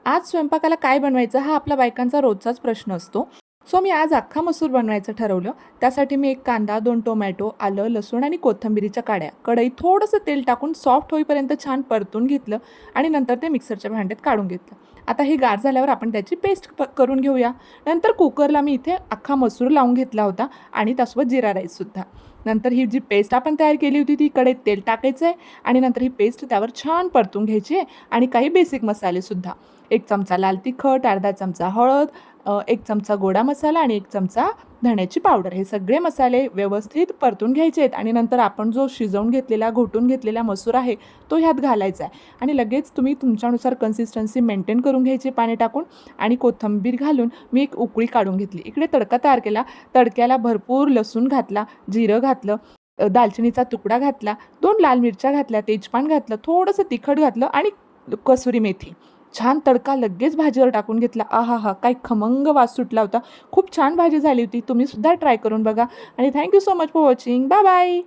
आज स्वयंपाकाला काय बनवायचं हा आपल्या बायकांचा रोजचाच प्रश्न असतो. सो मी आज अख्खा मसूर बनवायचं ठरवलं. त्यासाठी मी 1 कांदा, 2 टोमॅटो, आलं, लसूण आणि कोथिंबिरीच्या काड्या कढईत थोडंसं तेल टाकून सॉफ्ट होईपर्यंत छान परतून घेतलं आणि नंतर ते मिक्सरच्या भांड्यात काढून घेतलं. आता ही गार झाल्यावर आपण त्याची पेस्ट करून घेऊया. नंतर कुकरला मी इथे अख्खा मसूर लावून घेतला होता आणि त्यासोबत जिरा राईससुद्धा. नंतर ही जी पेस्ट आपण तयार केली होती ती कढईत तेल टाकायचं आहे आणि नंतर ही पेस्ट त्यावर छान परतून घ्यायची आहे आणि काही बेसिक मसालेसुद्धा. 1 चमचा लाल तिखट, अर्धा चमचा हळद, 1 चमचा गोडा मसाला आणि 1 चमचा धण्याची पावडर. हे सगळे मसाले व्यवस्थित परतून घ्यायचे आहेत आणि नंतर आपण जो शिजवून घेतलेला, घोटून घेतलेला मसूर आहे तो ह्यात घालायचा आहे आणि लगेच तुम्ही तुमच्यानुसार कन्सिस्टन्सी मेंटेन करून घ्यायची पाणी टाकून आणि कोथिंबीर घालून मी एक उकळी काढून घेतली. इकडे तडका तयार केला. तडक्याला भरपूर लसूण घातला, जिरं घातलं, दालचिनीचा तुकडा घातला, 2 लाल मिरच्या घातल्या, तेजपान घातलं, थोडंसं तिखट घातलं आणि कसुरी मेथी. छान तडका लगेच भाजीवर टाकून घेतला. आहाहा! काय खमंग वास सुटला होता. खूप छान भाजी झाली होती. तुम्ही सुद्धा ट्राय करून बघा आणि thank you so much for watching. Bye bye.